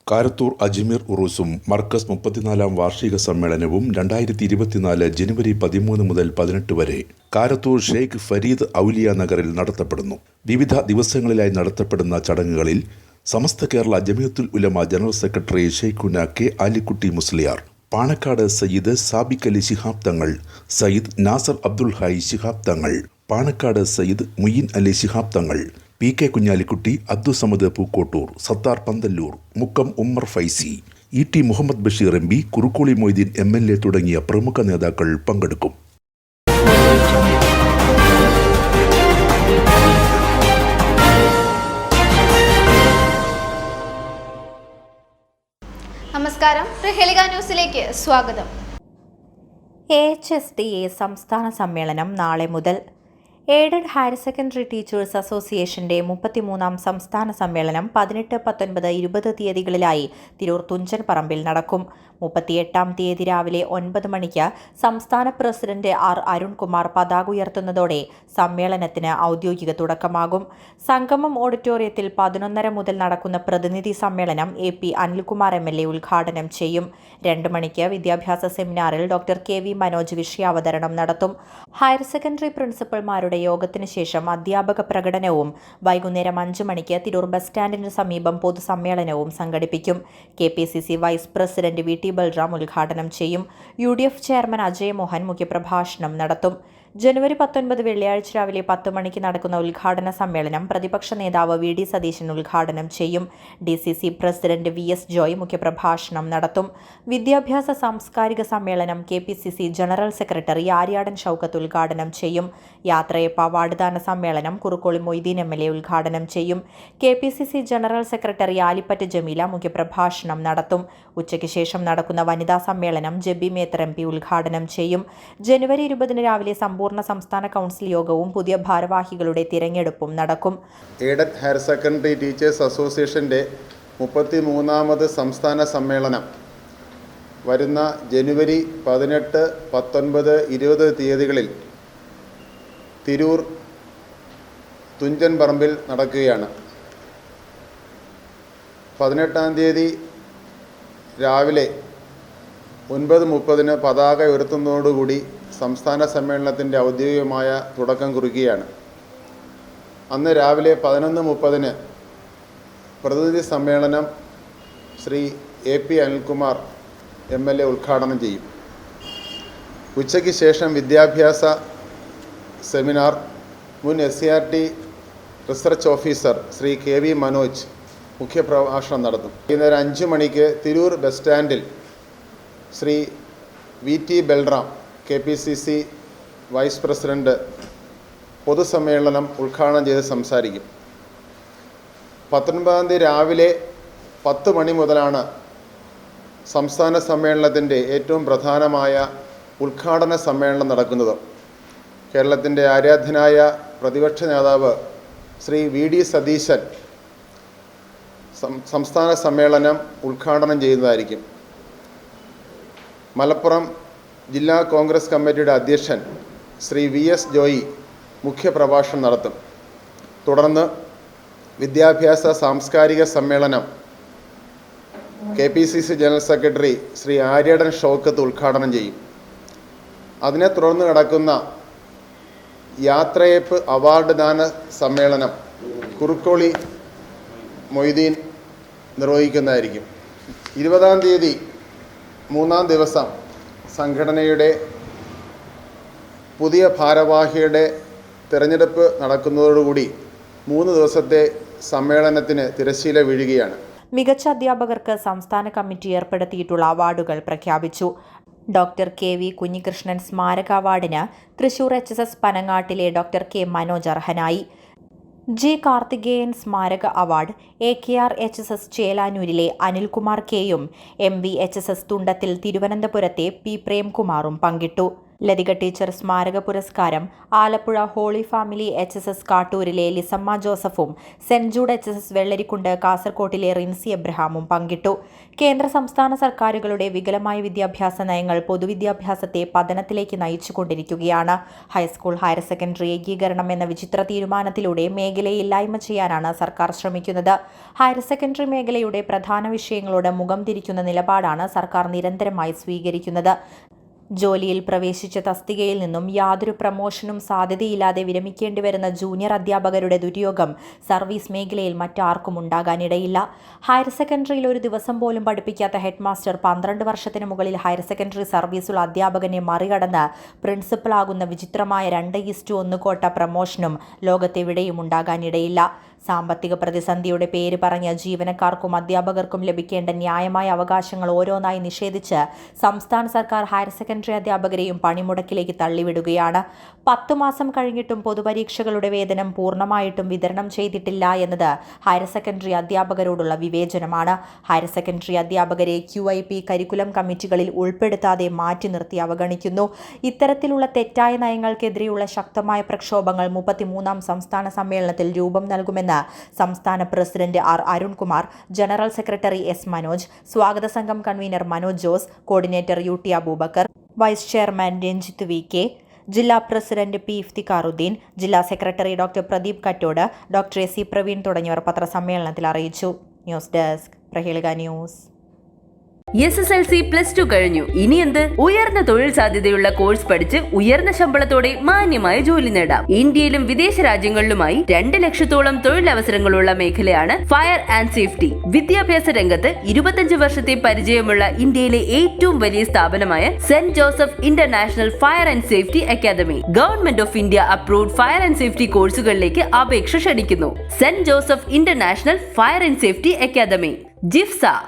കാരത്തൂർ അജ്മീർ ഉറൂസും മർക്കസ് 34-ാം വാർഷിക സമ്മേളനവും 2024 ജനുവരി 13 മുതൽ 18 വരെ കാരത്തൂർ ഷെയ്ഖ് ഫരീദ് ഔലിയ നഗറിൽ നടത്തപ്പെടുന്നു. വിവിധ ദിവസങ്ങളിലായി നടത്തപ്പെടുന്ന ചടങ്ങുകളിൽ സമസ്ത കേരള ജമിയത്തുൽ ഉലമ ജനറൽ സെക്രട്ടറി ഷെയ്ഖുന കെ ആലിക്കുട്ടി മുസ്ലിയാർ, പാണക്കാട് സയ്യിദ് സാബിക് അലി ശിഹാബ് തങ്ങൾ, Sayyid Nasar Abdul ഹായി Shihab Thangal, Panakkad Sayyid Muin Ali Shihab Thangal, P K Kunhalikutty, Abdussamad Pookkottur, Sathar Panthalloor, Mukkam Ummer Faizi, E T Muhammad Basheer M P, Kurukkoli Moideen MLA തുടങ്ങിയ പ്രമുഖ നേതാക്കൾ പങ്കെടുക്കും. നമസ്കാരം, പ്രഹേളിക ന്യൂസിലേക്ക് സ്വാഗതം. AHSDA സംസ്ഥാന സമ്മേളനം നാളെ മുതൽ. എയ്ഡഡ് ഹയർ സെക്കൻഡറി ടീച്ചേഴ്സ് അസോസിയേഷന്റെ 33-ാം സംസ്ഥാന സമ്മേളനം 18, 19, 20 തീയതികളിലായി തിരൂർ തുഞ്ചൻ പറമ്പിൽ നടക്കും. 38-ാം തീയതി രാവിലെ 9 മണിക്ക് സംസ്ഥാന പ്രസിഡന്റ് R. അരുൺകുമാർ പതാക ഉയർത്തുന്നതോടെ സമ്മേളനത്തിന് ഔദ്യോഗിക തുടക്കമാകും. സംഗമം ഓഡിറ്റോറിയത്തിൽ 11:30 മുതൽ നടക്കുന്ന പ്രതിനിധി സമ്മേളനം AP അനിൽകുമാർ MLA ഉദ്ഘാടനം ചെയ്യും. 2 മണിക്ക് വിദ്യാഭ്യാസ സെമിനാറിൽ ഡോക്ടർ KV മനോജ് വിഷയാവതരണം നടത്തും. ഹയർ സെക്കൻഡറി പ്രിൻസിപ്പൽമാരുടെ യോഗത്തിന് ശേഷം അധ്യാപക പ്രകടനവും വൈകുന്നേരം 5 മണിക്ക് തിരൂർ ബസ് സ്റ്റാൻഡിന് സമീപം പൊതുസമ്മേളനവും സംഘടിപ്പിക്കും. KPCC vice president VT Balram ഉദ്ഘാടനം ചെയ്യും. UDF ചെയർമാൻ അജയ് മോഹൻ മുഖ്യപ്രഭാഷണം നടത്തും. ജനുവരി 19 വെള്ളിയാഴ്ച രാവിലെ 10 മണിക്ക് നടക്കുന്ന ഉദ്ഘാടന സമ്മേളനം പ്രതിപക്ഷ നേതാവ് VD സതീശൻ ഉദ്ഘാടനം ചെയ്യും. DCC പ്രസിഡന്റ് VS ജോയ് മുഖ്യപ്രഭാഷണം നടത്തും. വിദ്യാഭ്യാസ സാംസ്കാരിക സമ്മേളനം KPCC general secretary Aryadan Shoukath ഉദ്ഘാടനം ചെയ്യും. യാത്രയപ്പ് അവാർഡ്ദാന സമ്മേളനം കുറുക്കോളി മൊയ്തീൻ MLA ഉദ്ഘാടനം ചെയ്യും. KPCC general secretary Alippatt Jameela മുഖ്യപ്രഭാഷണം നടത്തും. ഉച്ചയ്ക്ക് ശേഷം നടക്കുന്ന വനിതാ സമ്മേളനം ജെബി മേത്തർ MP ഉദ്ഘാടനം ചെയ്യും. ജനുവരി 20 രാവിലെ പൂർണ്ണ സംസ്ഥാന കൗൺസിൽ യോഗവും പുതിയ ഭാരവാഹികളുടെ തിരഞ്ഞെടുപ്പും നടക്കും. എയ്ഡഡ് ഹയർ സെക്കൻഡറി ടീച്ചേഴ്സ് അസോസിയേഷൻ്റെ 33-ാമത് സംസ്ഥാന സമ്മേളനം വരുന്ന ജനുവരി 18, 19, 20 തീയതികളിൽ തിരൂർ തുഞ്ചൻ പറമ്പിൽ നടക്കുകയാണ്. 18-ാം തീയതി രാവിലെ 9:30 പതാക ഉയർത്തുന്നതോടുകൂടി സംസ്ഥാന സമ്മേളനത്തിൻ്റെ ഔദ്യോഗികമായ തുടക്കം കുറിക്കുകയാണ്. അന്ന് രാവിലെ 11:30 പ്രതിനിധി സമ്മേളനം ശ്രീ AP അനിൽകുമാർ MLA ഉദ്ഘാടനം ചെയ്യും. ഉച്ചയ്ക്ക് ശേഷം വിദ്യാഭ്യാസ സെമിനാർ മുൻ SCRT research officer Shri KV Manoj മുഖ്യപ്രഭാഷണം നടത്തും. വൈകുന്നേരം 5 മണിക്ക് തിരൂർ ബസ് സ്റ്റാൻഡിൽ Shri VT Balram KPCC vice president പൊതുസമ്മേളനം ഉദ്ഘാടനം ചെയ്ത് സംസാരിക്കും. 19-ാം തീയതി രാവിലെ 10 മണി മുതലാണ് സംസ്ഥാന സമ്മേളനത്തിൻ്റെ ഏറ്റവും പ്രധാനമായ ഉദ്ഘാടന സമ്മേളനം നടക്കുന്നത്. കേരളത്തിൻ്റെ ആരാധ്യനായ പ്രതിപക്ഷ നേതാവ് ശ്രീ VD സതീശൻ സംസ്ഥാന സമ്മേളനം ഉദ്ഘാടനം ചെയ്യുന്നതായിരിക്കും. മലപ്പുറം ജില്ലാ കോൺഗ്രസ് കമ്മിറ്റിയുടെ അധ്യക്ഷൻ ശ്രീ VS ജോയി മുഖ്യപ്രഭാഷണം നടത്തും. തുടർന്ന് വിദ്യാഭ്യാസ സാംസ്കാരിക സമ്മേളനം KPCC general secretary Shri Aryadan Shoukath ഉദ്ഘാടനം ചെയ്യും. അതിനെ തുടർന്ന് നടക്കുന്ന യാത്രയപ്പ് അവാർഡ് ദാന സമ്മേളനം കുറുക്കോളി മൊയ്തീൻ നിർവഹിക്കുന്നതായിരിക്കും. 20-ാം തീയതി 3-ാം ദിവസം സംഘടനയുടെ പുതിയ ഭാരവാഹിയുടെ തിരഞ്ഞെടുപ്പ് നടക്കുന്നതോടുകൂടി 3 ദിവസത്തെ സമ്മേളനത്തിന് തിരശ്ശീല വീഴുകയാണ്. മികച്ച അധ്യാപകർക്ക് സംസ്ഥാന കമ്മിറ്റി ഏർപ്പെടുത്തിയിട്ടുള്ള അവാർഡുകൾ പ്രഖ്യാപിച്ചു. ഡോക്ടർ KV കുഞ്ഞികൃഷ്ണൻ സ്മാരക അവാർഡിന് തൃശൂർ HSS പനങ്ങാട്ടിലെ ഡോക്ടർ K മനോജ് അർഹനായി. G കാർത്തികേയൻ സ്മാരക അവാർഡ് AKR HSS ചേലാനൂരിലെ അനിൽകുമാർ Kയും MV HSS തുണ്ടത്തിൽ തിരുവനന്തപുരത്തെ P പ്രേംകുമാറും പങ്കിട്ടു. ലതിക ടീച്ചർ സ്മാരക പുരസ്കാരം ആലപ്പുഴ ഹോളി ഫാമിലി HSS കാട്ടൂരിലെ ലിസമ്മ ജോസഫും സെന്റ് ജൂഡ് HSS വെള്ളരിക്കുണ്ട് കാസർകോട്ടിലെ റിൻസി എബ്രഹാമും പങ്കിട്ടു. കേന്ദ്ര സംസ്ഥാന സർക്കാരുകളുടെ വികലമായ വിദ്യാഭ്യാസ നയങ്ങൾ പൊതുവിദ്യാഭ്യാസത്തെ പതനത്തിലേക്ക് നയിച്ചുകൊണ്ടിരിക്കുകയാണ്. ഹൈസ്കൂൾ ഹയർ സെക്കൻഡറി ഏകീകരണം എന്ന വിചിത്ര തീരുമാനത്തിലൂടെ മേഖലയെ ഇല്ലായ്മ ചെയ്യാനാണ് സർക്കാർ ശ്രമിക്കുന്നത്. ഹയർ സെക്കൻഡറി മേഖലയുടെ പ്രധാന വിഷയങ്ങളോട് മുഖം തിരിക്കുന്ന നിലപാടാണ് സർക്കാർ നിരന്തരമായി സ്വീകരിക്കുന്നത്. ജോലിയിൽ പ്രവേശിച്ച തസ്തികയിൽ നിന്നും യാതൊരു പ്രമോഷനും സാധ്യതയില്ലാതെ വിരമിക്കേണ്ടി വരുന്ന ജൂനിയർ അധ്യാപകരുടെ ദുര്യോഗം സർവീസ് മേഖലയിൽ മറ്റാർക്കും ഉണ്ടാകാനിടയില്ല. ഹയർ സെക്കൻഡറിയിൽ ഒരു ദിവസം പോലും പഠിപ്പിക്കാത്ത ഹെഡ് മാസ്റ്റർ 12 വർഷത്തിന് മുകളിൽ ഹയർ സെക്കൻഡറി സർവീസുള്ള അധ്യാപകനെ മറികടന്ന് പ്രിൻസിപ്പലാകുന്ന വിചിത്രമായ 2:1 കോട്ട പ്രമോഷനും ലോകത്തെവിടെയും ഉണ്ടാകാനിടയില്ല. സാമ്പത്തിക പ്രതിസന്ധിയുടെ പേര് പറഞ്ഞ ജീവനക്കാർക്കും അധ്യാപകർക്കും ലഭിക്കേണ്ട ന്യായമായ അവകാശങ്ങൾ ഓരോന്നായി നിഷേധിച്ച് സംസ്ഥാന സർക്കാർ ഹയർ സെക്കൻഡറി അധ്യാപകരെയും പണിമുടക്കിലേക്ക് തള്ളിവിടുകയാണ്. 10 മാസം കഴിഞ്ഞിട്ടും പൊതുപരീക്ഷകളുടെ വേതനം പൂർണ്ണമായിട്ടും വിതരണം ചെയ്തിട്ടില്ല എന്നത് ഹയർ സെക്കൻഡറി അധ്യാപകരോടുള്ള വിവേചനമാണ്. ഹയർ സെക്കൻഡറി അധ്യാപകരെ QIP കരിക്കുലം കമ്മിറ്റികളിൽ ഉൾപ്പെടുത്താതെ മാറ്റി നിർത്തി അവഗണിക്കുന്നു. ഇത്തരത്തിലുള്ള തെറ്റായ നയങ്ങൾക്കെതിരെയുള്ള ശക്തമായ പ്രക്ഷോഭങ്ങൾ 33ാം സംസ്ഥാന സമ്മേളനത്തിൽ രൂപം നൽകുമെന്ന് സംസ്ഥാന president R. Arunkumar, general secretary S. Manoj, സ്വാഗത സംഘം convener Manoj Jose, coordinator UT Abubakar, vice chairman Ranjith VK, ജില്ലാ പ്രസിഡന്റ് P. ഇഫ്തിഖാറുദ്ദീൻ, ജില്ലാ secretary doctor Pradeep Kattode, doctor AC Praveen തുടങ്ങിയവർ പത്രസമ്മേളനത്തിൽ അറിയിച്ചു. ന്യൂസ് ഡെസ്ക്, പ്രഹേളിക ന്യൂസ്. SSLC+2 കഴിഞ്ഞു. ഇനി എന്ത്? ഉയർന്ന തൊഴിൽ സാധ്യതയുള്ള കോഴ്സ് പഠിച്ച് ഉയർന്ന ശമ്പളത്തോടെ മാന്യമായ ജോലി നേടാം. ഇന്ത്യയിലും വിദേശ രാജ്യങ്ങളിലുമായി 2 ലക്ഷത്തോളം തൊഴിലവസരങ്ങളുള്ള മേഖലയാണ് ഫയർ ആൻഡ് സേഫ്റ്റി. വിദ്യാഭ്യാസ രംഗത്ത് 25 വർഷത്തെ പരിചയമുള്ള ഇന്ത്യയിലെ ഏറ്റവും വലിയ സ്ഥാപനമായ saint Joseph international fire and safety academy government of India approved fire and safety കോഴ്സുകളിലേക്ക് അപേക്ഷ ക്ഷണിക്കുന്നു. Saint Joseph international fire and safety academy, ജിഫ്സ.